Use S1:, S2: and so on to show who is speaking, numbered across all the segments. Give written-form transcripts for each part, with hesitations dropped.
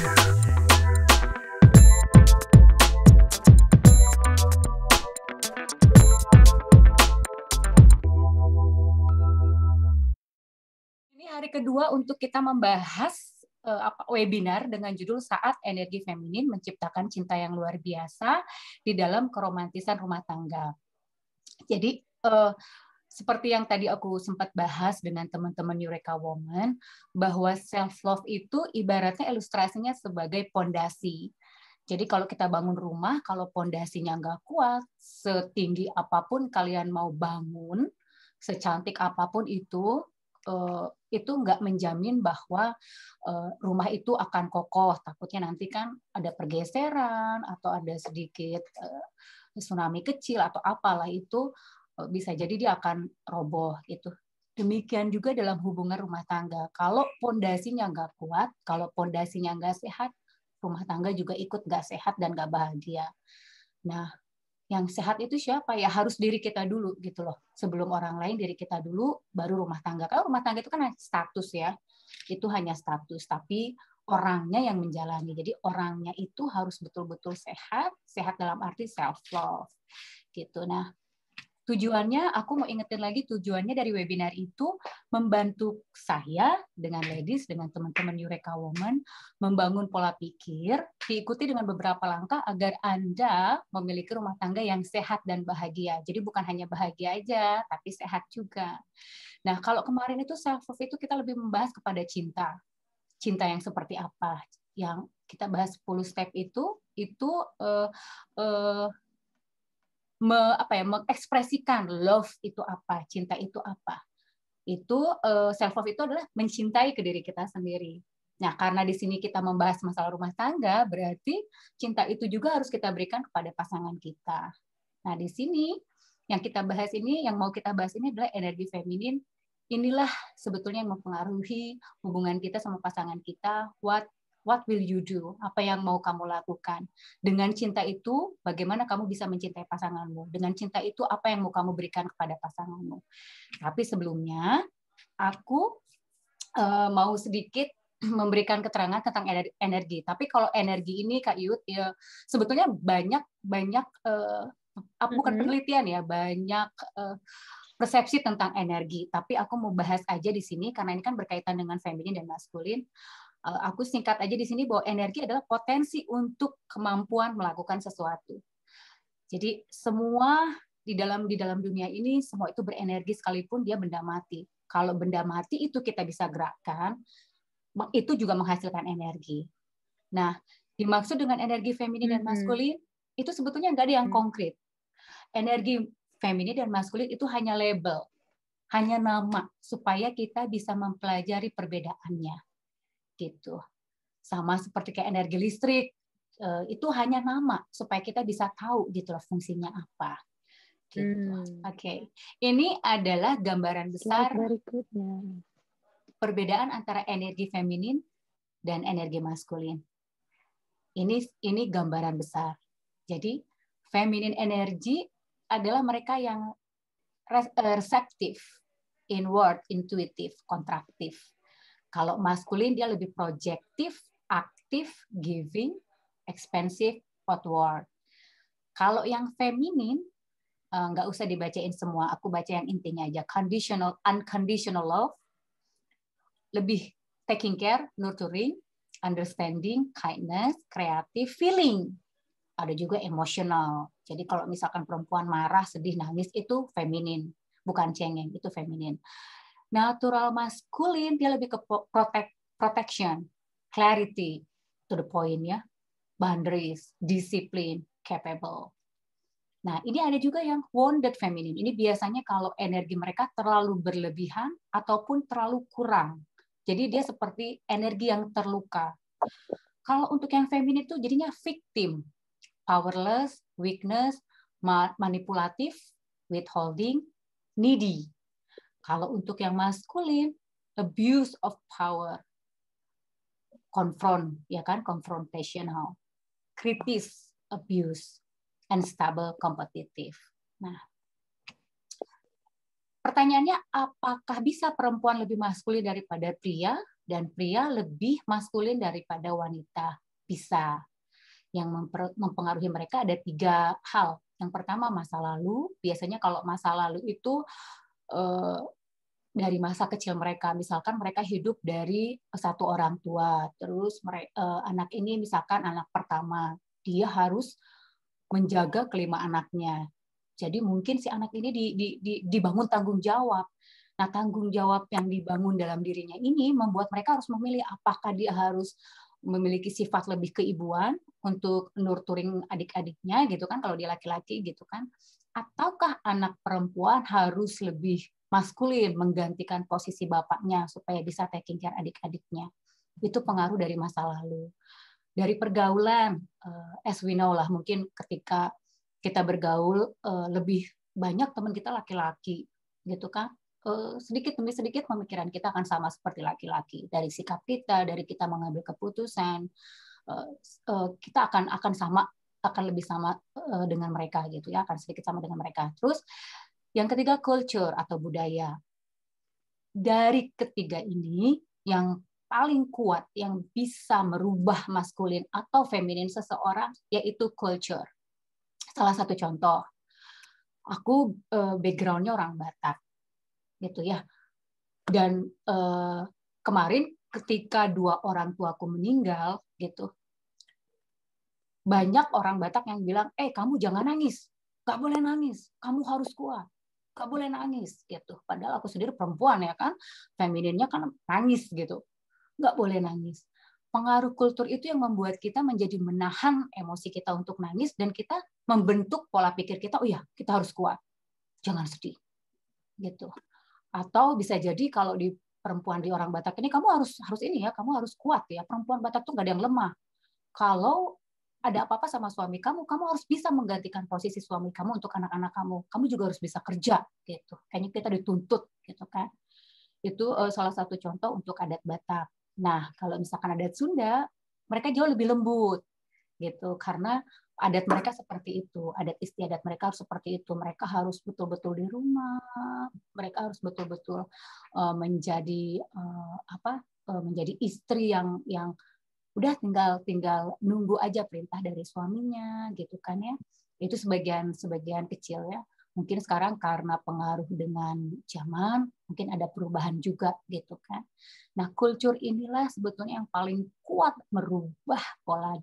S1: Ini hari kedua untuk kita membahas webinar dengan judul Saat Energi Feminin Menciptakan Cinta yang Luar Biasa di dalam Keromantisan Rumah Tangga. Jadi seperti yang tadi aku sempat bahas dengan teman-teman Eureka Woman, bahwa self-love itu ibaratnya ilustrasinya sebagai pondasi. Jadi kalau kita bangun rumah, kalau pondasinya nggak kuat, setinggi apapun kalian mau bangun, secantik apapun itu nggak menjamin bahwa rumah itu akan kokoh. Takutnya nanti kan ada pergeseran atau ada sedikit tsunami kecil atau apalah itu bisa jadi dia akan roboh gitu. Demikian juga dalam hubungan rumah tangga. Kalau pondasinya nggak kuat, kalau pondasinya nggak sehat, rumah tangga juga ikut nggak sehat dan nggak bahagia. Nah, yang sehat itu siapa? Ya harus diri kita dulu gitu loh. Sebelum orang lain, diri kita dulu, baru rumah tangga. Kalau rumah tangga itu kan status ya. Itu hanya status, tapi orangnya yang menjalani. Jadi orangnya itu harus betul-betul sehat, sehat dalam arti self-love. Gitu. Nah, tujuannya, aku mau ingetin lagi tujuannya dari webinar itu membantu saya dengan ladies, dengan teman-teman Eureka Woman, membangun pola pikir, diikuti dengan beberapa langkah agar Anda memiliki rumah tangga yang sehat dan bahagia. Jadi bukan hanya bahagia aja, tapi sehat juga. Nah, kalau kemarin itu self-love itu kita lebih membahas kepada cinta. Cinta yang seperti apa? Yang kita bahas 10 step itu mengekspresikan love itu apa, cinta itu apa. Itu self love itu adalah mencintai ke diri kita sendiri. Nah, karena di sini kita membahas masalah rumah tangga, berarti cinta itu juga harus kita berikan kepada pasangan kita. Nah, di sini yang kita bahas ini, yang mau kita bahas ini adalah energi feminin. Inilah sebetulnya yang mempengaruhi hubungan kita sama pasangan kita. What will you do? Apa yang mau kamu lakukan? Dengan cinta itu, bagaimana kamu bisa mencintai pasanganmu? Dengan cinta itu, apa yang mau kamu berikan kepada pasanganmu? Tapi sebelumnya, aku mau sedikit memberikan keterangan tentang energi. Tapi kalau energi ini, Kak Yud, ya, sebetulnya banyak bukan penelitian ya, banyak persepsi tentang energi. Tapi aku mau bahas aja di sini, karena ini kan berkaitan dengan feminin dan maskulin. Aku singkat aja di sini bahwa energi adalah potensi untuk kemampuan melakukan sesuatu. Jadi semua di dalam dunia ini semua itu berenergi sekalipun dia benda mati. Kalau benda mati itu kita bisa gerakkan, itu juga menghasilkan energi. Nah, dimaksud dengan energi feminin dan maskulin itu sebetulnya nggak ada yang konkret. Energi feminin dan maskulin itu hanya label, hanya nama supaya kita bisa mempelajari perbedaannya. Gitu. Sama seperti kayak energi listrik, itu hanya nama supaya kita bisa tahu gitu loh fungsinya apa. Gitu. Oke. Ini adalah gambaran besar perbedaan antara energi feminin dan energi maskulin. Ini gambaran besar. Jadi feminin energi adalah mereka yang reseptif, inward, intuitif, kontraktif. Kalau maskulin dia lebih projektif, aktif, giving, expansive, outward. Kalau yang feminin nggak usah dibacain semua, aku baca yang intinya aja. Conditional, unconditional love, lebih taking care, nurturing, understanding, kindness, creative, feeling. Ada juga emotional. Jadi kalau misalkan perempuan marah, sedih, nangis itu feminin, bukan cengeng, itu feminin. Natural maskulin dia lebih ke protection, clarity, to the point ya, boundaries, discipline, capable. Nah, ini ada juga yang wounded feminine. Ini biasanya kalau energi mereka terlalu berlebihan ataupun terlalu kurang. Jadi dia seperti energi yang terluka. Kalau untuk yang feminin itu jadinya victim, powerless, weakness, manipulatif, withholding, needy. Kalau untuk yang maskulin, abuse of power, confront, ya kan, confrontational, kritis, abuse, unstable, competitive. Nah, pertanyaannya, apakah bisa perempuan lebih maskulin daripada pria? dan pria lebih maskulin daripada wanita. Bisa. Yang mempengaruhi mereka ada 3 hal. Yang pertama masa lalu. Biasanya kalau masa lalu itu dari masa kecil mereka, misalkan mereka hidup dari satu orang tua, terus anak ini misalkan anak pertama, dia harus menjaga kelima anaknya. Jadi mungkin si anak ini dibangun tanggung jawab. Nah, tanggung jawab yang dibangun dalam dirinya ini membuat mereka harus memilih apakah dia harus memiliki sifat lebih keibuan untuk nurturing adik-adiknya gitu kan, kalau dia laki-laki gitu kan, ataukah anak perempuan harus lebih maskulin menggantikan posisi bapaknya supaya bisa taking care adik-adiknya. Itu pengaruh dari masa lalu. Dari pergaulan, as we know lah, mungkin ketika kita bergaul lebih banyak teman kita laki-laki gitu kan, sedikit demi sedikit pemikiran kita akan sama seperti laki-laki. Dari sikap kita, dari kita mengambil keputusan, kita akan lebih sama dengan mereka gitu ya, akan sedikit sama dengan mereka. Terus yang ketiga culture atau budaya. Dari ketiga ini yang paling kuat yang bisa merubah maskulin atau feminin seseorang yaitu culture. Salah satu contoh, aku background-nya orang Batak gitu ya. Dan kemarin ketika 2 orang tuaku meninggal gitu, banyak orang Batak yang bilang, kamu jangan nangis, nggak boleh nangis, kamu harus kuat, nggak boleh nangis gitu. Padahal aku sendiri perempuan ya kan, femininnya kan nangis gitu, nggak boleh nangis. Pengaruh kultur itu yang membuat kita menjadi menahan emosi kita untuk nangis, dan kita membentuk pola pikir kita, oh ya kita harus kuat, jangan sedih gitu. Atau bisa jadi kalau di perempuan di orang Batak ini, kamu harus ini ya, kamu harus kuat ya, perempuan Batak tuh nggak ada yang lemah. Kalau ada apa-apa sama suami kamu, kamu harus bisa menggantikan posisi suami kamu untuk anak-anak kamu. Kamu juga harus bisa kerja gitu. Kayaknya kita dituntut gitu kan. Itu salah satu contoh untuk adat Batak. Nah, kalau misalkan adat Sunda, mereka jauh lebih lembut gitu, karena adat mereka seperti itu, adat istiadat mereka harus seperti itu. Mereka harus betul-betul di rumah, mereka harus betul-betul menjadi menjadi istri yang udah tinggal nunggu aja perintah dari suaminya gitu kan ya. Itu sebagian kecil ya. Mungkin sekarang karena pengaruh dengan zaman mungkin ada perubahan juga gitu kan. Nah, kultur inilah sebetulnya yang paling kuat merubah pola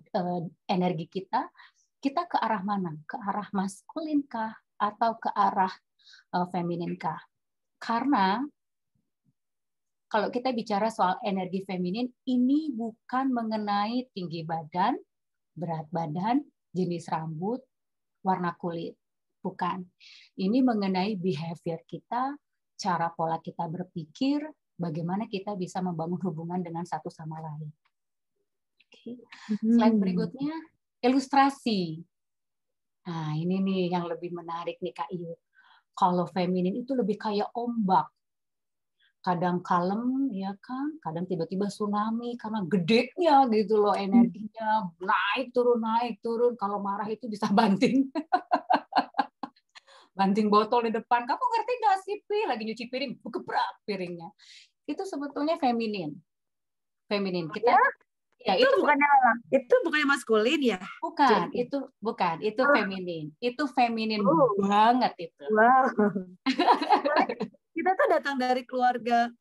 S1: energi kita ke arah mana? Ke arah maskulinkah atau ke arah femininkah? Karena kalau kita bicara soal energi feminin, ini bukan mengenai tinggi badan, berat badan, jenis rambut, warna kulit. Bukan. Ini mengenai behavior kita, cara pola kita berpikir, bagaimana kita bisa membangun hubungan dengan satu sama lain. Oke. Slide berikutnya, ilustrasi. Nah, ini nih yang lebih menarik nih Kak Iyu. Kalau feminin itu lebih kayak ombak. Kadang kalem ya kan, kadang tiba-tiba tsunami karena gedenya gitu loh energinya, naik turun, kalau marah itu bisa banting banting botol di depan. Kamu ngerti nggak sih, Pi? Lagi nyuci piring, gebrak piringnya. Itu sebetulnya feminin kita
S2: ya, itu bukannya maskulin ya?
S1: bukan, itu feminin banget itu.
S2: Wow. Kita tuh datang dari keluarga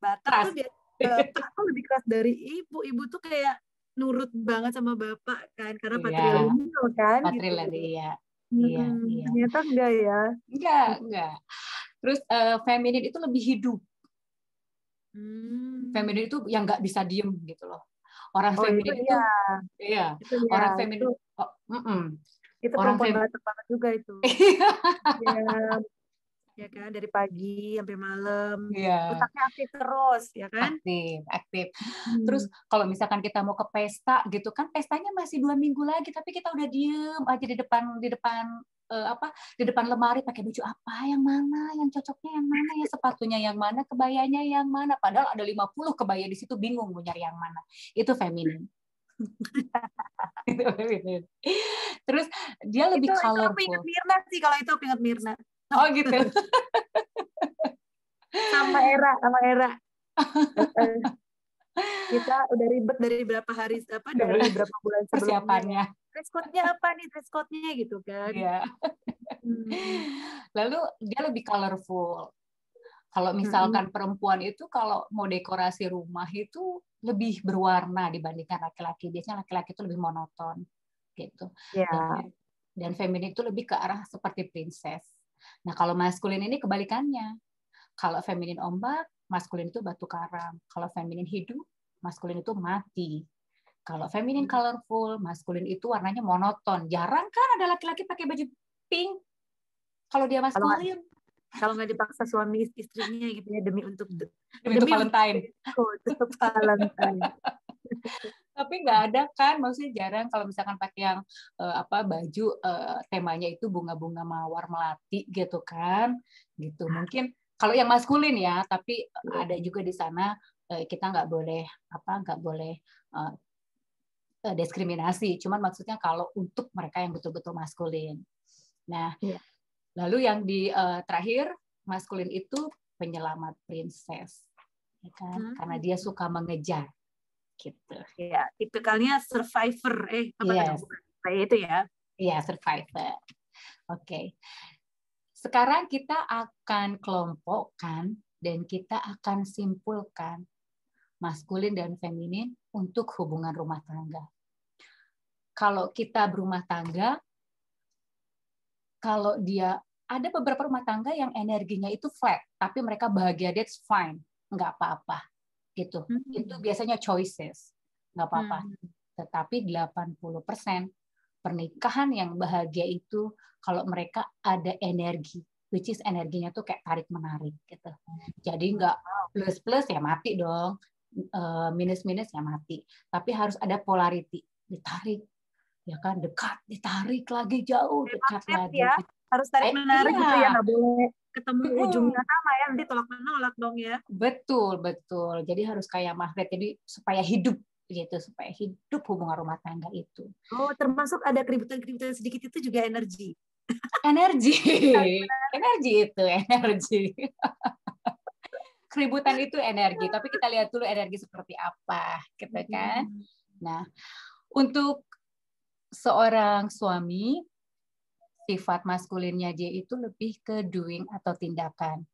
S2: Batak tuh bapak tuh lebih keras dari ibu. Ibu tuh kayak nurut banget sama bapak kan, karena patrilineal kan.
S1: Patrilineal
S2: gitu.
S1: Iya.
S2: Ternyata enggak ya?
S1: Enggak. Terus feminin itu lebih hidup. Feminin itu yang nggak bisa diem gitu loh. Orang feminin itu orang feminin
S2: itu perempuan Batak banget juga itu. Ya kan, dari pagi sampai malam. Otaknya aktif terus, ya kan?
S1: Aktif. Terus kalau misalkan kita mau ke pesta gitu kan, pestanya masih 2 minggu lagi, tapi kita udah diem aja di depan lemari, pakai baju apa, yang mana, yang cocoknya yang mana, ya sepatunya yang mana, kebayanya yang mana. Padahal ada 50 kebaya di situ, bingung mau nyari yang mana. Itu feminin. Itu feminin. Terus dia lebih colorful.
S2: Aku ingat Mirna sih, kalau itu aku ingat Mirna.
S1: Oh gitu.
S2: sama era Kita udah ribet dari berapa hari dari berapa bulan sebelumnya.
S1: Persiapannya.
S2: Dress code-nya apa nih? Dress code-nya gitu kan.
S1: Iya. Lalu dia lebih colorful. Kalau misalkan perempuan itu kalau mau dekorasi rumah itu lebih berwarna dibandingkan laki-laki. Biasanya laki-laki itu lebih monoton gitu.
S2: Yeah.
S1: Dan feminin itu lebih ke arah seperti princess. Nah, kalau maskulin ini kebalikannya. Kalau feminin ombak, maskulin itu batu karang. Kalau feminin hidup, maskulin itu mati. Kalau feminin colorful, maskulin itu warnanya monoton. Jarang kan ada laki-laki pakai baju pink. Kalau dia maskulin.
S2: Kalau nggak dipaksa suami istrinya gitu ya demi
S1: Valentine.
S2: Untuk Valentine.
S1: Tapi nggak ada kan, maksudnya jarang kalau misalkan pakai yang baju temanya itu bunga-bunga mawar melati gitu kan, gitu. Mungkin kalau yang maskulin ya, tapi ada juga di sana kita nggak boleh diskriminasi. Cuman maksudnya kalau untuk mereka yang betul-betul maskulin. Nah. Lalu yang di terakhir, maskulin itu penyelamat princess, ya kan? Karena dia suka mengejar, gitu.
S2: Ya, tipikalnya survivor, itu ya?
S1: Iya, survivor. Oke. Sekarang kita akan kelompokkan dan kita akan simpulkan maskulin dan feminin untuk hubungan rumah tangga. Kalau kita berumah tangga, kalau dia ada beberapa rumah tangga yang energinya itu flat, tapi mereka bahagia, that's fine, nggak apa-apa, gitu. Itu biasanya choices, nggak apa-apa. Tetapi 80% pernikahan yang bahagia itu kalau mereka ada energi, which is energinya tuh kayak tarik-menarik, gitu. Jadi nggak plus-plus ya mati dong, minus-minus ya mati. Tapi harus ada polarity, ditarik, ya kan, dekat, ditarik lagi, jauh, dekat lagi.
S2: Ya. Harus tarik menarik gitu ya, nggak boleh ketemu ujungnya sama ya, nanti tolak menolak dong ya.
S1: Betul. Jadi harus kayak magnet, jadi supaya hidup gitu, supaya hidup hubungan rumah tangga itu.
S2: Oh, termasuk ada keributan-keributan sedikit itu juga energi.
S1: Energi itu. Keributan itu energi, tapi kita lihat dulu energi seperti apa, gitu kan. Nah, untuk seorang suami, sifat maskulinnya dia itu lebih ke doing atau tindakan.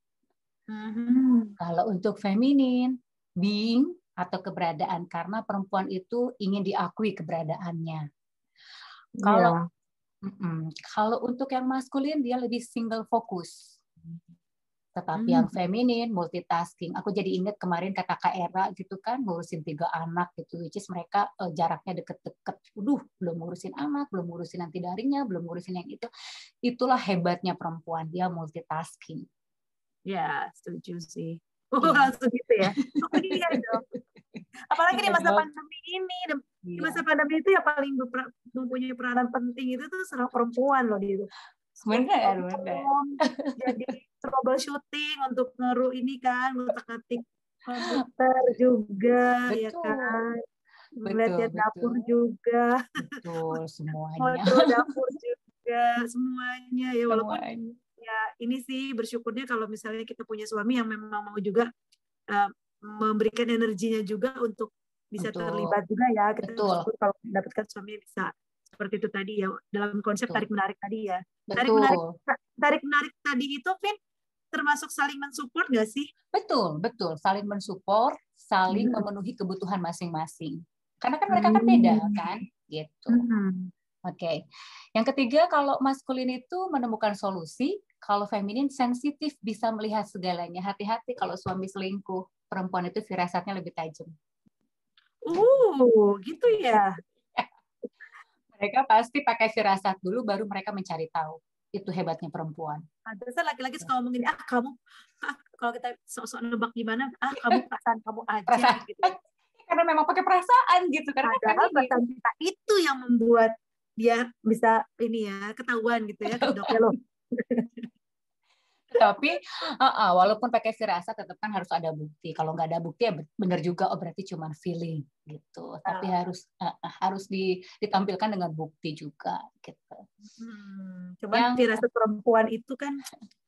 S1: Kalau untuk feminin, being atau keberadaan, karena perempuan itu ingin diakui keberadaannya. Kalau untuk yang maskulin dia lebih single fokus. Tetapi yang feminin multitasking. Aku jadi ingat kemarin kata Kak Era gitu kan, ngurusin 3 anak gitu, which is mereka jaraknya deket-deket. Belum ngurusin anak, belum ngurusin nanti daringnya, belum ngurusin yang itu. Itulah hebatnya perempuan, dia multitasking.
S2: Ya, setuju sih. Langsung gitu ya. Oh iya dong. Apalagi di masa pandemi ini. Di masa pandemi itu yang paling mempunyai peranan penting itu tuh seorang perempuan loh dia.
S1: Benar.
S2: Jadi troubleshooting untuk ini kan, ngutak-ngatik komputer juga, ya kan. Melihat dapur juga.
S1: Betul, semuanya.
S2: Foto dapur juga, semuanya ya, walaupun ya ini sih bersyukurnya kalau misalnya kita punya suami yang memang mau juga memberikan energinya juga untuk bisa terlibat juga ya. Kita bersyukur kalau mendapatkan suami yang bisa seperti itu tadi ya, dalam konsep tarik menarik tadi ya. Tarik menarik tadi itu, Vin, termasuk saling mensupport nggak sih?
S1: Betul, saling mensupport, saling memenuhi kebutuhan masing-masing. Karena kan mereka kan beda kan, gitu. Oke. Yang ketiga, kalau maskulin itu menemukan solusi, kalau feminin sensitif bisa melihat segalanya. Hati-hati kalau suami selingkuh, perempuan itu firasatnya lebih tajam.
S2: Gitu ya.
S1: Mereka pasti pakai firasat dulu, baru mereka mencari tahu. Itu hebatnya perempuan.
S2: Biasanya laki-laki suka ngomong gini, kamu, kalau kita sok-sok nebak gimana, kamu perasaan kamu aja. Gitu.
S1: Karena memang pakai perasaan gitu. Karena
S2: padahal perasaan kita itu yang membuat dia bisa ini ya, ketahuan gitu ya, kedoknya loh.
S1: Tapi walaupun pakai firasat tetap kan harus ada bukti. Kalau nggak ada bukti ya benar juga, berarti cuma feeling gitu. Tapi harus ditampilkan dengan bukti juga gitu.
S2: Cuman firasat perempuan itu kan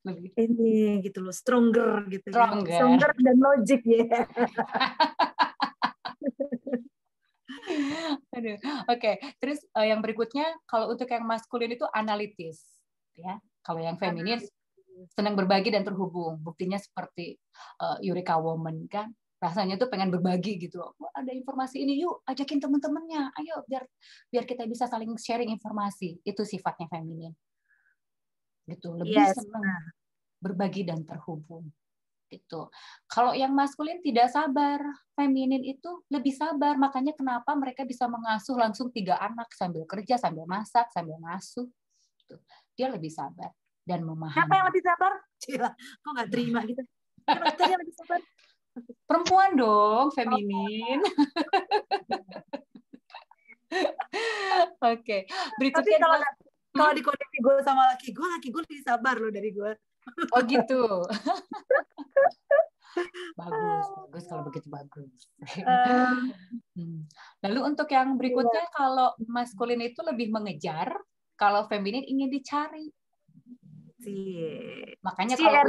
S1: lebih
S2: ini gitu loh, stronger gitu kan.
S1: stronger.
S2: Stronger dan logic ya.
S1: Aduh. Oke, terus yang berikutnya kalau untuk yang maskulin itu analitis, ya. Kalau yang feminin senang berbagi dan terhubung. Buktinya seperti Eureka Woman kan, rasanya tuh pengen berbagi gitu. Wah, ada informasi ini, yuk ajakin teman-temannya, ayo biar kita bisa saling sharing informasi. Itu sifatnya feminin. Gitu, lebih senang berbagi dan terhubung. Gitu. Kalau yang maskulin tidak sabar, feminin itu lebih sabar. Makanya kenapa mereka bisa mengasuh langsung 3 anak sambil kerja, sambil masak, sambil ngasuh. Gitu. Dia lebih sabar dan memahami.
S2: Siapa yang lebih sabar? Cila, kok nggak terima gitu? Siapa tadi yang lebih sabar?
S1: Perempuan dong, feminin. Oke. Berikutnya
S2: kalau di kondisi gue sama laki gue lebih sabar loh dari gue.
S1: Oh gitu. Bagus kalau begitu bagus. Lalu untuk yang berikutnya, kalau maskulin itu lebih mengejar, kalau feminin ingin dicari. Makanya kalau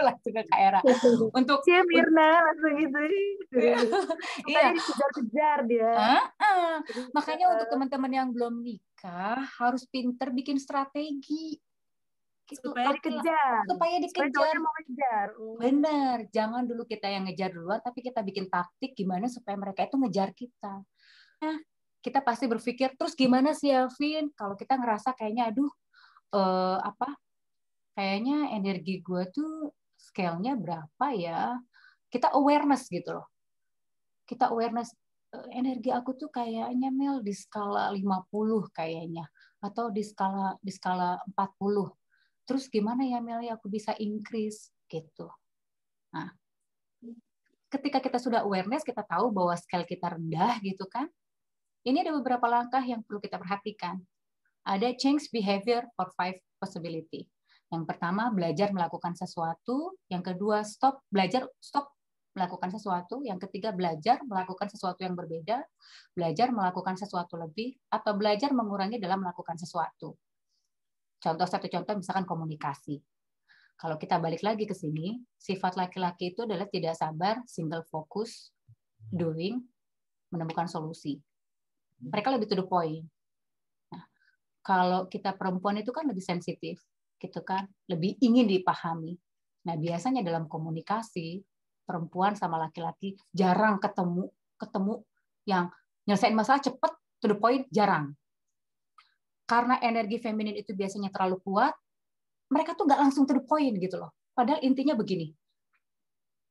S1: langsung ke Kak Era. Untuk
S2: Mirna langsung gitu.
S1: Iya,
S2: dikejar-kejar dia.
S1: Makanya untuk teman-teman yang belum nikah harus pinter bikin strategi. Gitu.
S2: Supaya dikejar.
S1: Mau ngejar. Benar, jangan dulu kita yang ngejar duluan, tapi kita bikin taktik gimana supaya mereka itu ngejar kita. Nah, kita pasti berpikir, terus gimana sih Elvin? Kalau kita ngerasa kayaknya, kayaknya energi gue tuh scale-nya berapa ya? Kita awareness gitu loh. Kita awareness, energi aku tuh kayaknya Mel di skala 50 kayaknya, atau di skala 40. Terus gimana ya Mel, aku bisa increase gitu. Nah, ketika kita sudah awareness, kita tahu bahwa scale kita rendah gitu kan. Ini ada beberapa langkah yang perlu kita perhatikan. Ada change behavior for 5 possibility. Yang pertama, belajar melakukan sesuatu. Yang kedua, stop melakukan sesuatu. Yang ketiga, belajar melakukan sesuatu yang berbeda. Belajar melakukan sesuatu lebih. Atau belajar mengurangi dalam melakukan sesuatu. Satu contoh misalkan komunikasi. Kalau kita balik lagi ke sini, sifat laki-laki itu adalah tidak sabar, single focus, doing, menemukan solusi. Mereka lebih to the point. Nah, kalau kita perempuan itu kan lebih sensitif, gitu kan, lebih ingin dipahami. Nah, biasanya dalam komunikasi perempuan sama laki-laki jarang ketemu yang nyelesain masalah cepat, to the point, jarang. Karena energi feminin itu biasanya terlalu kuat, mereka tuh nggak langsung to the point gitu loh. Padahal intinya begini.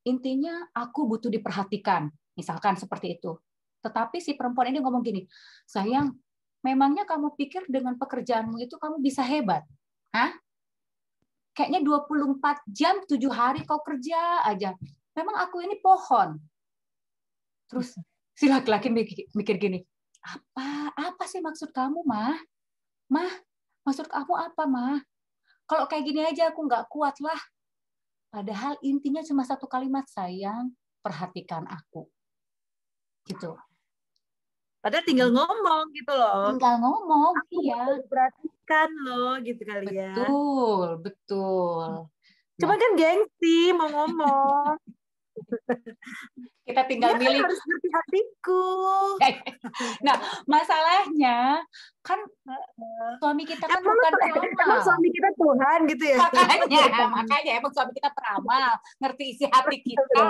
S1: Intinya aku butuh diperhatikan, misalkan seperti itu. Tetapi si perempuan ini ngomong gini, sayang, memangnya kamu pikir dengan pekerjaanmu itu kamu bisa hebat? Hah? Kayaknya 24 jam, 7 hari kau kerja aja. Memang aku ini pohon. Terus si laki-laki mikir gini, apa sih maksud kamu, Mah? Mah, maksud kamu apa, Mah? Kalau kayak gini aja aku nggak kuat lah. Padahal intinya cuma satu kalimat, sayang, perhatikan aku. Gitu.
S2: Padahal tinggal ngomong gitu loh.
S1: Tinggal ngomong,
S2: aku perhatikan loh gitu kali ya.
S1: Betul.
S2: Cuma kan gengsi mau ngomong.
S1: Kita tinggal milih.
S2: Harus ngerti hatiku.
S1: Nah, masalahnya kan suami kita kan bukan peramal.
S2: Emang suami kita Tuhan gitu ya?
S1: Makanya emang suami kita peramal, ngerti isi hati kita.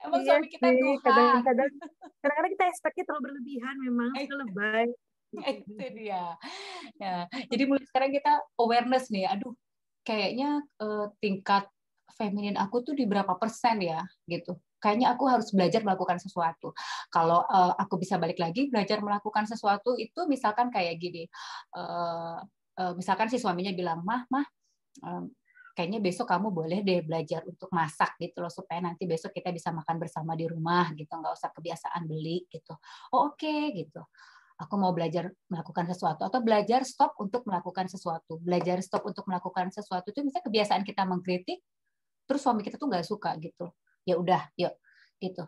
S1: Emang suami kita Tuhan.
S2: Kadang-kadang kita expect-nya terlalu berlebihan memang, lebay.
S1: Itu dia. Ya, jadi mulai sekarang kita awareness nih, aduh, kayaknya tingkat feminin aku tuh di berapa persen ya, gitu. Kayaknya aku harus belajar melakukan sesuatu. Kalau aku bisa balik lagi, belajar melakukan sesuatu itu misalkan kayak gini, misalkan si suaminya bilang, Mah, kayaknya besok kamu boleh deh belajar untuk masak gitu loh, supaya nanti besok kita bisa makan bersama di rumah gitu, nggak usah kebiasaan beli gitu. Oh oke, gitu. Aku mau belajar melakukan sesuatu, atau belajar stop untuk melakukan sesuatu. Belajar stop untuk melakukan sesuatu itu misalnya kebiasaan kita mengkritik, terus suami kita tuh nggak suka gitu. Ya udah, yuk gitu.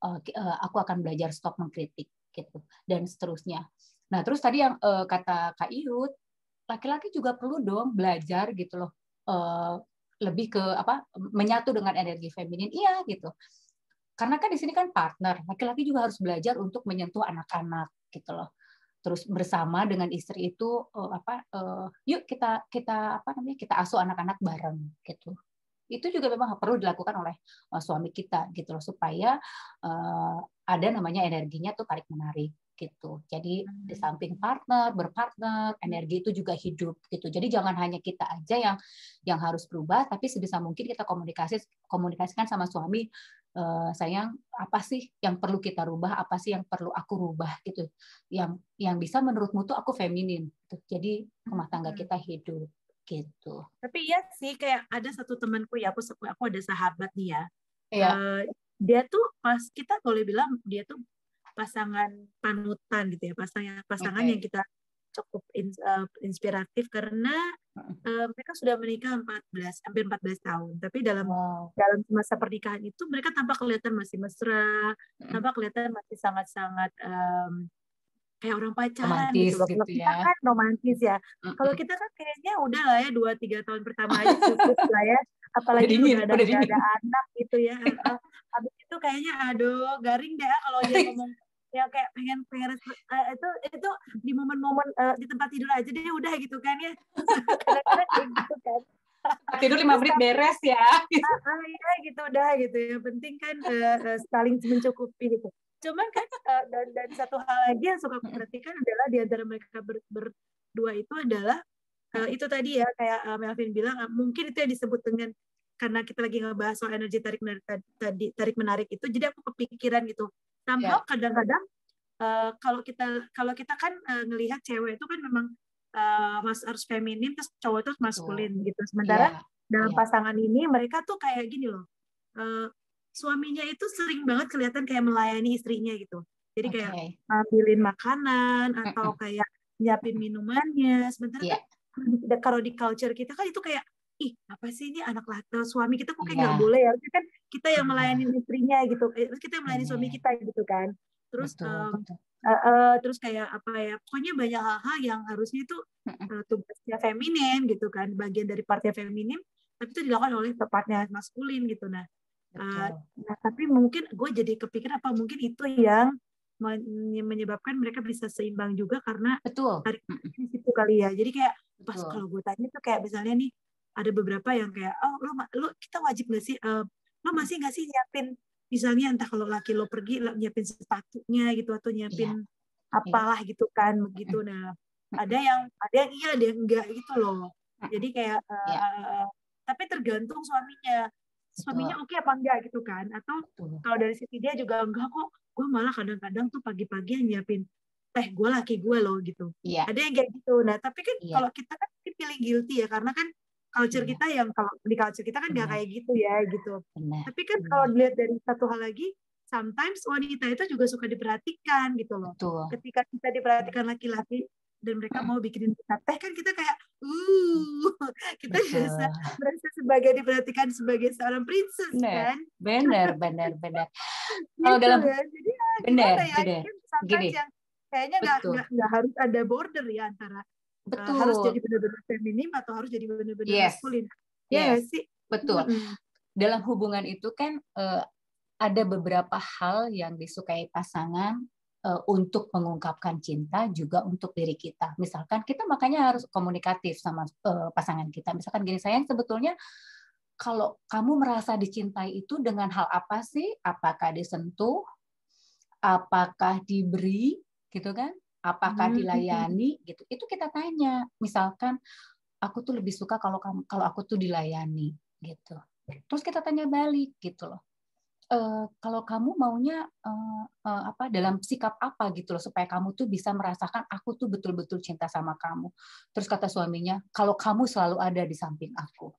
S1: aku akan belajar stop mengkritik gitu dan seterusnya. Nah, terus tadi yang kata Kak Iyut, laki-laki juga perlu dong belajar gitu loh, lebih ke menyatu dengan energi feminin, iya gitu. Karena kan di sini kan partner, laki-laki juga harus belajar untuk menyentuh anak-anak gitu loh. Terus bersama dengan istri itu yuk kita asuh anak-anak bareng gitu. Itu juga memang perlu dilakukan oleh suami kita gitu loh, supaya ada namanya energinya tuh tarik menarik gitu. Jadi di samping berpartner, energi itu juga hidup gitu. Jadi jangan hanya kita aja yang harus berubah, tapi sebisa mungkin kita komunikasikan sama suami, sayang, apa sih yang perlu kita rubah, apa sih yang perlu aku rubah gitu. Yang bisa menurutmu tuh aku feminin gitu. Jadi rumah tangga kita hidup gitu.
S2: Tapi iya sih, kayak ada satu temanku ya, aku ada sahabat nih ya.
S1: Iya.
S2: Dia tuh kita boleh bilang dia tuh pasangan panutan gitu ya, pasangan yang kita cukup inspiratif karena mereka sudah menikah hampir 14 tahun. Tapi dalam masa pernikahan itu mereka tampak kelihatan masih mesra, tampak kelihatan masih sangat-sangat kayak orang pacaran
S1: romantis
S2: gitu loh. Kalau kita kan romantis ya. Kalau kita kan kayaknya udah lah ya 2-3 tahun pertama aja cukup lah ya. Apalagi udah ada anak gitu ya. Habis itu kayaknya aduh garing deh kalau dia ngomong ya kayak pengen itu di momen-momen di tempat tidur aja deh udah gitu kan ya. Kadang-kadang kayak gitu kan.
S1: Tidur 5 menit beres ya.
S2: Iya gitu udah gitu. Yang penting kan saling mencukupi gitu. Cuman kan dan satu hal lagi yang suka aku perhatikan adalah di antara mereka berdua itu adalah itu tadi ya kayak Melvin bilang mungkin itu yang disebut dengan karena kita lagi ngebahas soal energi tarik menarik itu, jadi aku kepikiran gitu. Somehow kadang-kadang kalau kita kan ngelihat cewek itu kan memang harus feminin terus cowok itu maskulin gitu. Sementara dalam pasangan ini mereka tuh kayak gini loh. Suaminya itu sering banget kelihatan kayak melayani istrinya gitu. Jadi kayak ambilin makanan atau kayak nyiapin minumannya. Sementara kan kalau di culture kita kan itu kayak ih apa sih ini anak laki suami kita kok kayak nggak boleh ya. Harusnya kan kita yang melayani istrinya gitu. Kita yang melayani suami kita gitu kan. Terus terus kayak apa ya? Pokoknya banyak hal-hal yang harusnya itu tugasnya feminin gitu kan, bagian dari partnya feminin, tapi itu dilakukan oleh partnya maskulin gitu. Nah, tapi mungkin gue jadi kepikir apa mungkin itu yang menyebabkan mereka bisa seimbang juga karena tarik di situ kali ya. Jadi kayak pas kalau gue tanya tuh kayak misalnya nih ada beberapa yang kayak lo kita wajib nggak sih lo masih nggak sih nyiapin misalnya entah kalau laki lo pergi nyiapin sepatunya gitu atau nyiapin apalah gitu kan begitu. Nah ada yang iya ada yang enggak gitu loh. Jadi kayak tapi tergantung suaminya oke apa enggak gitu kan, atau kalau dari sisi dia juga enggak kok, gue malah kadang-kadang tuh pagi-pagi yang nyiapin teh gue laki gue loh gitu. Ada yang kayak gitu. Nah tapi kan kalau kita kan feeling guilty ya karena kan culture kita yang kalau di culture kita kan nggak kayak gitu ya gitu. Tapi kan kalau dilihat dari satu hal lagi, sometimes wanita itu juga suka diperhatikan gitu loh. Ketika kita diperhatikan laki-laki dan mereka mau bikinin kita teh kan kita kayak kita merasa sebagai diperhatikan sebagai seorang princess kan.
S1: Benar.
S2: Kalau dalam jadi
S1: benar
S2: gini yang kayaknya nggak harus ada border ya antara harus jadi benar-benar feminim atau harus jadi benar-benar maskulin. Ya sih.
S1: Betul. Dalam hubungan itu kan ada beberapa hal yang disukai pasangan untuk mengungkapkan cinta juga untuk diri kita. Misalkan kita makanya harus komunikatif sama pasangan kita. Misalkan gini, sayang sebetulnya kalau kamu merasa dicintai itu dengan hal apa sih? Apakah disentuh? Apakah diberi? Gitu kan? Apakah dilayani? Gitu. Itu kita tanya. Misalkan aku tuh lebih suka kalau aku tuh dilayani gitu. Terus kita tanya balik gitu loh. Kalau kamu maunya dalam sikap apa gitu loh supaya kamu tuh bisa merasakan aku tuh betul-betul cinta sama kamu. Terus kata suaminya, kalau kamu selalu ada di samping aku.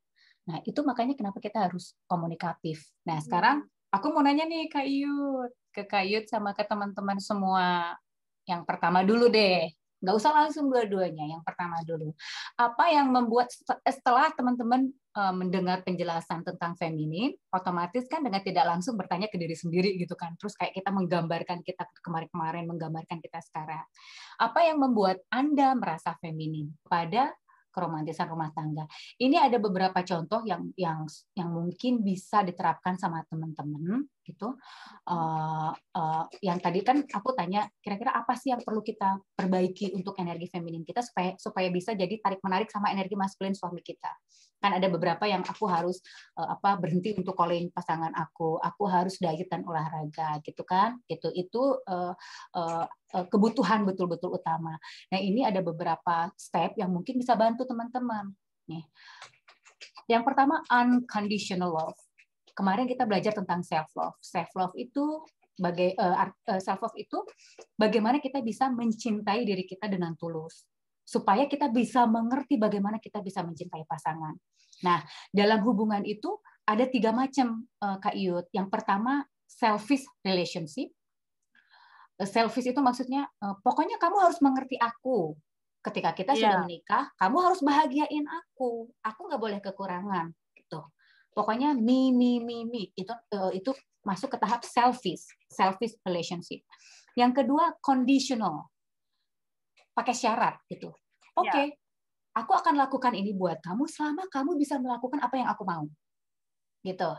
S1: Nah itu makanya kenapa kita harus komunikatif. Nah sekarang aku mau nanya nih ke Kak Iyut sama ke teman-teman semua. Yang pertama dulu deh, nggak usah langsung dua-duanya. Yang pertama dulu, apa yang membuat setelah teman-teman mendengar penjelasan tentang feminin, otomatis kan dengan tidak langsung bertanya ke diri sendiri gitu kan. Terus kayak kita menggambarkan kita kemarin-kemarin, menggambarkan kita sekarang. Apa yang membuat Anda merasa feminin pada keromantisan rumah tangga? Ini ada beberapa contoh yang mungkin bisa diterapkan sama teman-teman gitu. Yang tadi kan aku tanya kira-kira apa sih yang perlu kita perbaiki untuk energi feminin kita supaya bisa jadi tarik menarik sama energi maskulin suami kita. Kan ada beberapa yang aku harus berhenti untuk calling pasangan aku harus diet dan olahraga gitu kan. Itu kebutuhan betul-betul utama. Nah, ini ada beberapa step yang mungkin bisa bantu teman-teman. Nih. Yang pertama, unconditional love. Kemarin kita belajar tentang self love. Self love itu bagaimana kita bisa mencintai diri kita dengan tulus, supaya kita bisa mengerti bagaimana kita bisa mencintai pasangan. Nah, dalam hubungan itu ada 3 macam, Kak Iyut. Yang pertama, selfish relationship. Selfish itu maksudnya pokoknya kamu harus mengerti aku. Ketika kita sudah menikah, kamu harus bahagiain aku. Aku nggak boleh kekurangan. Gitu. Pokoknya me. Itu masuk ke tahap selfish relationship. Yang kedua, conditional. Pakai syarat gitu. Oke, aku akan lakukan ini buat kamu selama kamu bisa melakukan apa yang aku mau. Gitu.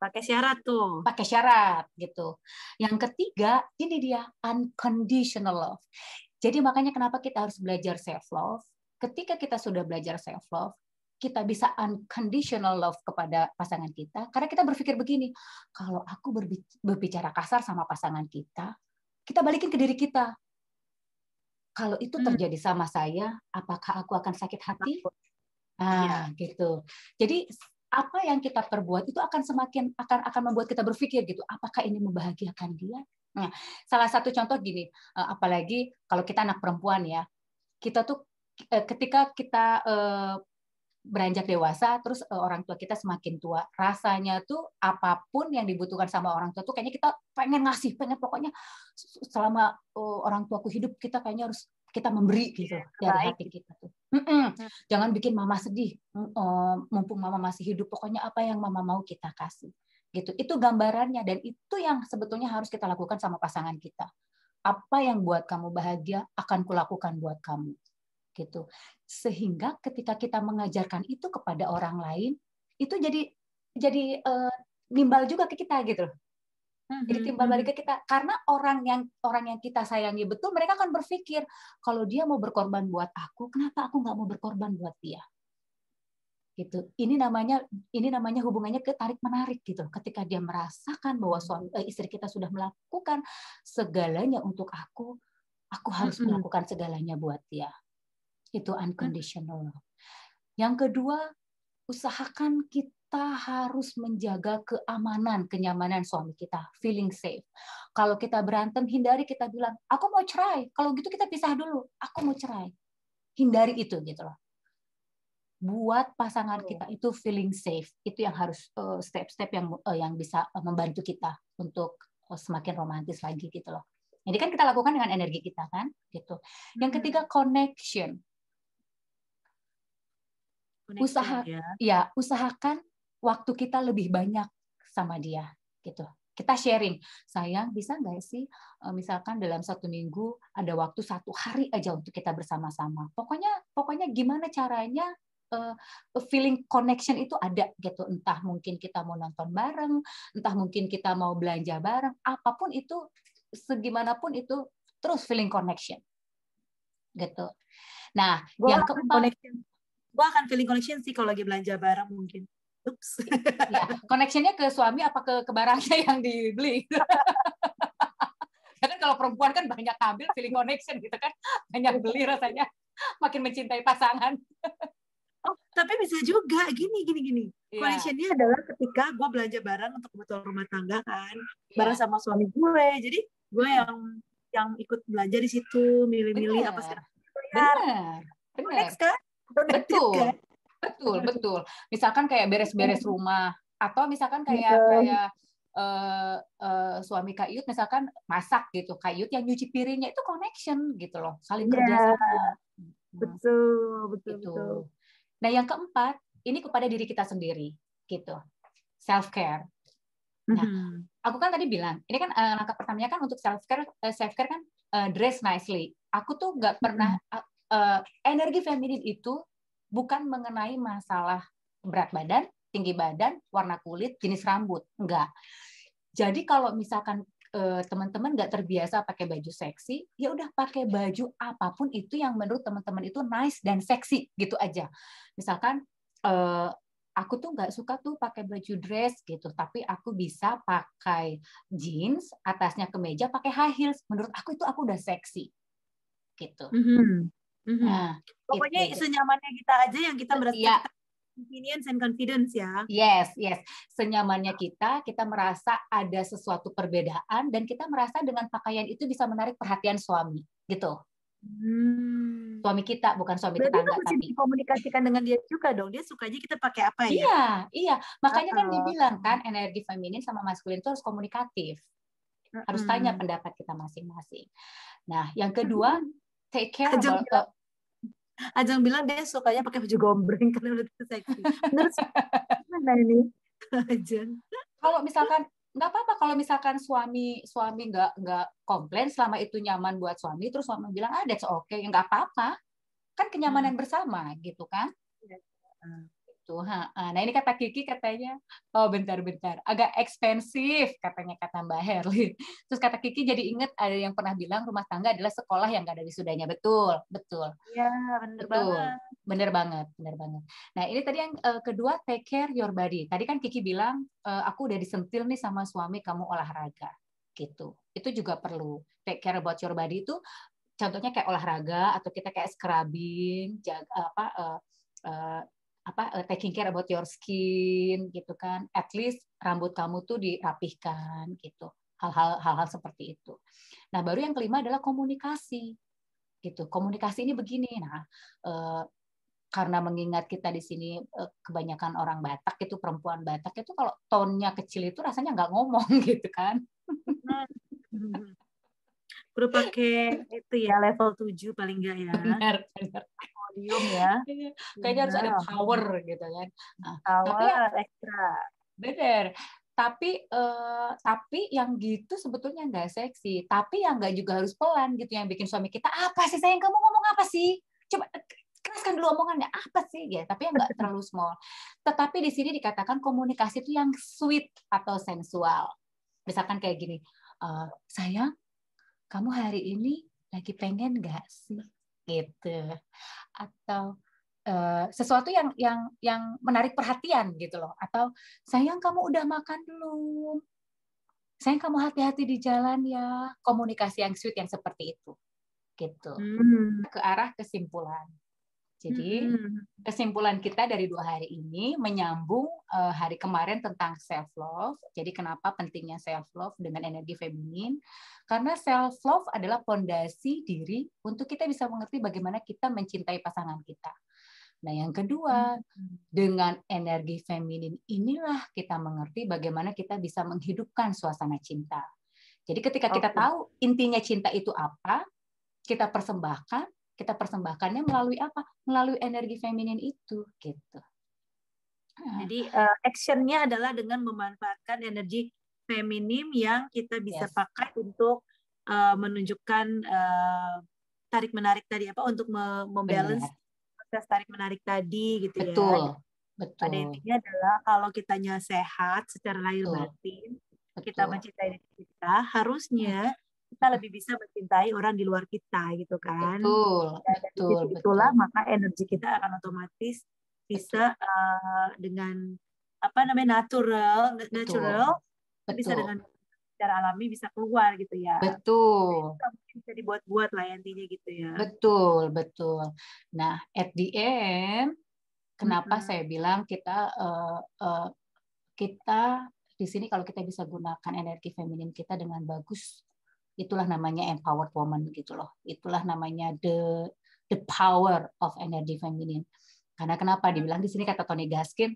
S2: Pakai syarat tuh.
S1: Pakai syarat gitu. Yang ketiga, ini dia unconditional love. Jadi makanya kenapa kita harus belajar self love. Ketika kita sudah belajar self love, kita bisa unconditional love kepada pasangan kita karena kita berpikir begini, kalau aku berbicara kasar sama pasangan kita balikin ke diri kita. Kalau itu terjadi sama saya, apakah aku akan sakit hati? Gitu. Jadi apa yang kita perbuat itu akan membuat kita berpikir gitu, apakah ini membahagiakan dia? Nah, salah satu contoh gini, apalagi kalau kita anak perempuan ya, kita tuh ketika kita beranjak dewasa, terus orang tua kita semakin tua, rasanya tuh apapun yang dibutuhkan sama orang tua tuh kayaknya kita pengen ngasih, pokoknya selama orang tuaku hidup kita kayaknya harus kita memberi gitu dari hati kita tuh. Jangan bikin mama sedih, mumpung mama masih hidup, pokoknya apa yang mama mau kita kasih. Gitu. Itu gambarannya dan itu yang sebetulnya harus kita lakukan sama pasangan kita. Apa yang buat kamu bahagia akan kulakukan buat kamu. Gitu. Sehingga ketika kita mengajarkan itu kepada orang lain, itu jadi nimbal juga ke kita gitu. Jadi timbal balik ke kita karena orang yang kita sayangi betul, mereka akan berpikir kalau dia mau berkorban buat aku, kenapa aku nggak mau berkorban buat dia? Gitu. Ini namanya hubungannya ketarik menarik gitu. Ketika dia merasakan bahwa istri kita sudah melakukan segalanya untuk aku harus melakukan segalanya buat dia. Itu unconditional. Yang kedua, usahakan kita harus menjaga keamanan, kenyamanan suami kita, feeling safe. Kalau kita berantem, hindari kita bilang, aku mau cerai. Kalau gitu kita pisah dulu, aku mau cerai. Hindari itu gitu loh. Buat pasangan kita itu feeling safe. Itu yang harus step-step yang bisa membantu kita untuk semakin romantis lagi gitu loh. Jadi kan kita lakukan dengan energi kita kan, gitu. Yang ketiga, connection. Usahakan waktu kita lebih banyak sama dia gitu. Kita sharing, sayang bisa nggak sih misalkan dalam 1 minggu ada waktu 1 hari aja untuk kita bersama-sama. Pokoknya gimana caranya feeling connection itu ada gitu. Entah mungkin kita mau nonton bareng, entah mungkin kita mau belanja bareng, apapun itu, segimanapun itu, terus feeling connection gitu. Nah, yang keempat,
S2: gue akan feeling connection sih kalau lagi belanja bareng mungkin. Ups.
S1: Ya, connectionnya ke suami apa ke barangnya yang dibeli? Karena kalau perempuan kan banyak ambil feeling connection gitu kan, banyak beli rasanya makin mencintai pasangan.
S2: Oh, tapi bisa juga gini. Connectionnya adalah ketika gue belanja bareng untuk kebutuhan rumah tangga kan, bareng sama suami gue. Jadi gue yang ikut belanja di situ, milih-milih apa sih?
S1: Benar.
S2: Connect kan?
S1: Betul. Misalkan kayak beres-beres rumah atau misalkan kayak suami Kak Iyut misalkan masak gitu, Kak Iyut yang nyuci piringnya, itu connection gitu loh, saling kerjasama.
S2: Betul.
S1: Nah, yang keempat ini kepada diri kita sendiri gitu. Self care. Nah, aku kan tadi bilang, ini kan langkah pertamanya kan untuk self care kan dress nicely. Aku tuh nggak pernah energi feminin itu bukan mengenai masalah berat badan, tinggi badan, warna kulit, jenis rambut, enggak. Jadi kalau misalkan teman-teman nggak terbiasa pakai baju seksi, ya udah pakai baju apapun itu yang menurut teman-teman itu nice dan seksi gitu aja. Misalkan aku tuh nggak suka tuh pakai baju dress gitu, tapi aku bisa pakai jeans, atasnya kemeja, pakai high heels. Menurut aku itu aku udah seksi, gitu.
S2: Nah, pokoknya itu senyamannya kita aja yang kita merasa
S1: ya.
S2: kita convenience and confidence ya.
S1: Yes. Senyamannya kita merasa ada sesuatu perbedaan dan kita merasa dengan pakaian itu bisa menarik perhatian suami, gitu. Suami kita, bukan suami tetangga,
S2: tapi dikomunikasikan dengan dia juga dong. Dia sukanya kita pakai apa ya?
S1: Iya. Makanya kan dibilang kan energi feminin sama maskulin itu harus komunikatif. Harus tanya pendapat kita masing-masing. Nah, yang kedua, take care about
S2: Ajeng bilang dia sukanya pakai baju gombreng karena udah seksi. Menurut mana ini? Ajeng.
S1: Kalau misalkan nggak apa-apa kalau misalkan suami nggak komplain selama itu nyaman buat suami, terus suami bilang that's okay, nggak apa-apa, kan kenyamanan bersama gitu kan. Gitu. Nah ini kata Kiki katanya, bentar agak ekspensif katanya kata Mbak Herlin. Terus kata Kiki jadi inget ada yang pernah bilang rumah tangga adalah sekolah yang nggak ada wisudanya. Betul.
S2: Iya, bener banget.
S1: Nah ini tadi yang kedua, take care your body. Tadi kan Kiki bilang aku udah disentil nih sama suami, kamu olahraga gitu. Itu juga perlu take care about your body. Itu contohnya kayak olahraga atau kita kayak scrubbing, taking care about your skin gitu kan. At least rambut kamu tuh dirapihkan gitu. Hal-hal seperti itu. Nah, baru yang kelima adalah komunikasi. Gitu. Komunikasi ini begini. Nah, karena mengingat kita di sini kebanyakan orang Batak itu, perempuan Batak itu kalau tone-nya kecil itu rasanya nggak ngomong gitu kan.
S2: Perlu pakai itu ya level 7 paling nggak ya.
S1: Benar.
S2: Podium ya.
S1: Kayaknya harus ada power gitu kan.
S2: Power ekstra.
S1: Benar. Tapi yang gitu sebetulnya nggak seksi. Tapi yang nggak juga harus pelan gitu, yang bikin suami kita, apa sih sayang, kamu ngomong apa sih? Coba keraskan dulu omongannya, apa sih? Ya, tapi yang nggak terlalu small. Tetapi di sini dikatakan komunikasi itu yang sweet atau sensual. Misalkan kayak gini, sayang, kamu hari ini lagi pengen nggak sih? Gitu. Atau sesuatu yang menarik perhatian gitu loh. Atau sayang, kamu udah makan belum? Sayang, kamu hati-hati di jalan ya. Komunikasi yang sweet yang seperti itu. Gitu. Ke arah kesimpulan. Jadi kesimpulan kita dari 2 hari ini menyambung hari kemarin tentang self love. Jadi kenapa pentingnya self love dengan energi feminin? Karena self love adalah fondasi diri untuk kita bisa mengerti bagaimana kita mencintai pasangan kita. Nah, yang kedua, dengan energi feminin inilah kita mengerti bagaimana kita bisa menghidupkan suasana cinta. Jadi ketika kita tahu intinya cinta itu apa, kita persembahkannya melalui apa? Melalui energi feminin itu, gitu.
S2: Jadi actionnya adalah dengan memanfaatkan energi feminim yang kita bisa pakai untuk menunjukkan tarik-menarik tadi untuk membalance proses tarik-menarik tadi gitu ya.
S1: Betul.
S2: Pada intinya adalah kalau kitanya sehat secara lahir batin, kita mencintai diri kita, harusnya kita lebih bisa mencintai orang di luar kita gitu kan.
S1: Betul.
S2: Itulah maka energi kita akan otomatis bisa dengan natural bisa dengan secara alami bisa keluar gitu ya.
S1: Betul.
S2: Bisa dibuat-buat lah intinya gitu ya.
S1: Betul. Nah, at the end, kenapa saya bilang kita di sini kalau kita bisa gunakan energi feminin kita dengan bagus, itulah namanya empowered woman gitu loh. Itulah namanya the power of energy feminine. Karena kenapa dibilang di sini kata Tony Gaskin,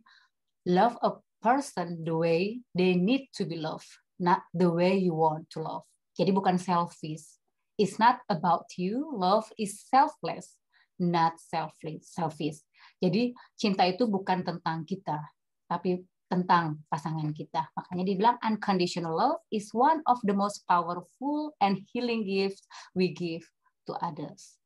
S1: love a person the way they need to be loved, not the way you want to love. Jadi bukan selfish. It's not about you. Love is selfless, not selfish. Jadi cinta itu bukan tentang kita, tapi tentang pasangan kita. Makanya dibilang unconditional love is one of the most powerful and healing gifts we give to others.